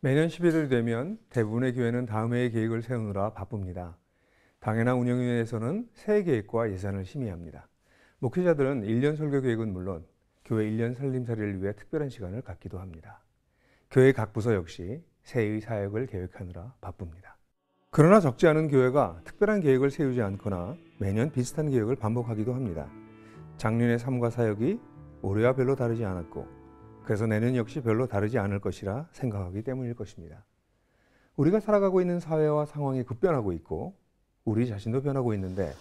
매년 11월이 되면 대부분의 교회는 다음 해의 계획을 세우느라 바쁩니다. 당회나 운영위원회에서는 새해 계획과 예산을 심의합니다. 목회자들은 1년 설교 계획은 물론 교회 1년 살림살이를 위해 특별한 시간을 갖기도 합니다. 교회 각 부서 역시 새해의 사역을 계획하느라 바쁩니다. 그러나 적지 않은 교회가 특별한 계획을 세우지 않거나 매년 비슷한 계획을 반복하기도 합니다. 작년의 삶과 사역이 올해와 별로 다르지 않았고 그래서 내년 역시 별로 다르지 않을 것이라 생각하기 때문일 것입니다. 우리가 살아가고 있는 사회와 상황이 급변하고 있고 우리 자신도 변하고 있는데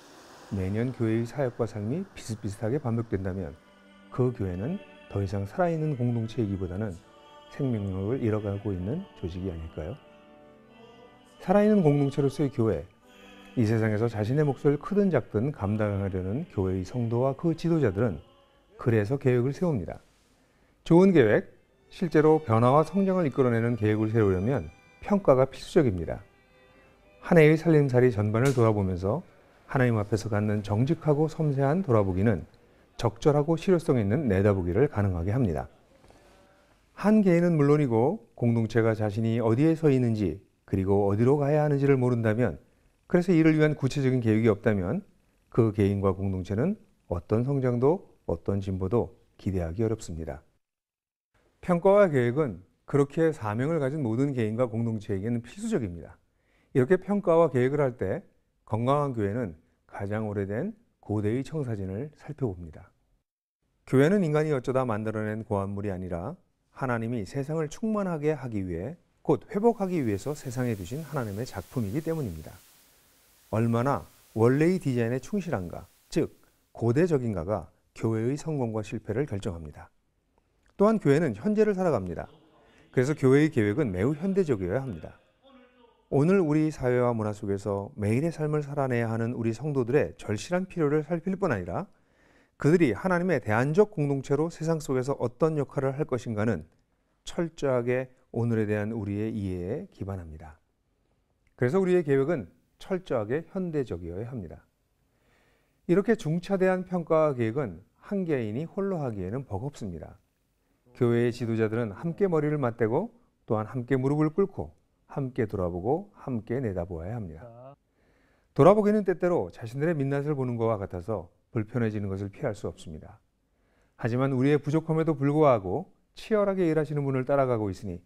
매년 교회의 사역과 삶이 비슷비슷하게 반복된다면 그 교회는 더 이상 살아있는 공동체이기보다는 생명력을 잃어가고 있는 조직이 아닐까요? 살아있는 공동체로서의 교회, 이 세상에서 자신의 몫을 크든 작든 감당하려는 교회의 성도와 그 지도자들은 그래서 계획을 세웁니다. 좋은 계획, 실제로 변화와 성장을 이끌어내는 계획을 세우려면 평가가 필수적입니다. 한 해의 살림살이 전반을 돌아보면서 하나님 앞에서 갖는 정직하고 섬세한 돌아보기는 적절하고 실효성 있는 내다보기를 가능하게 합니다. 한 개인은 물론이고 공동체가 자신이 어디에 서 있는지 그리고 어디로 가야 하는지를 모른다면, 그래서 이를 위한 구체적인 계획이 없다면 그 개인과 공동체는 어떤 성장도 어떤 진보도 기대하기 어렵습니다. 평가와 계획은 그렇게 사명을 가진 모든 개인과 공동체에게는 필수적입니다. 이렇게 평가와 계획을 할 때 건강한 교회는 가장 오래된 고대의 청사진을 살펴봅니다. 교회는 인간이 어쩌다 만들어낸 고안물이 아니라 하나님이 세상을 충만하게 하기 위해, 곧 회복하기 위해서 세상에 두신 하나님의 작품이기 때문입니다. 얼마나 원래의 디자인에 충실한가, 즉 고대적인가가 교회의 성공과 실패를 결정합니다. 또한 교회는 현재를 살아갑니다. 그래서 교회의 계획은 매우 현대적이어야 합니다. 오늘 우리 사회와 문화 속에서 매일의 삶을 살아내야 하는 우리 성도들의 절실한 필요를 살필 뿐 아니라 그들이 하나님의 대안적 공동체로 세상 속에서 어떤 역할을 할 것인가는 철저하게 오늘에 대한 우리의 이해에 기반합니다. 그래서 우리의 계획은 철저하게 현대적이어야 합니다. 이렇게 중차대한 평가와 계획은 한 개인이 홀로 하기에는 버겁습니다. 교회의 지도자들은 함께 머리를 맞대고 또한 함께 무릎을 꿇고 함께 돌아보고 함께 내다보아야 합니다. 돌아보기는 때때로 자신들의 민낯을 보는 것과 같아서 불편해지는 것을 피할 수 없습니다. 하지만 우리의 부족함에도 불구하고 치열하게 일하시는 분을 따라가고 있으니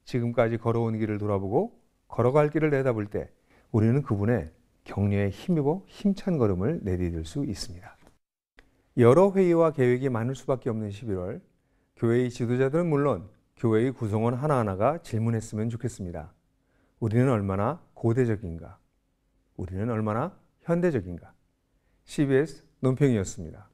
지금까지 걸어온 길을 돌아보고 걸어갈 길을 내다볼 때 우리는 그분의 격려에 힘입어 힘찬 걸음을 내디딜 수 있습니다. 여러 회의와 계획이 많을 수밖에 없는 11월, 교회의 지도자들은 물론 교회의 구성원 하나하나가 질문했으면 좋겠습니다. 우리는 얼마나 고대적인가? 우리는 얼마나 현대적인가? CBS 논평이었습니다.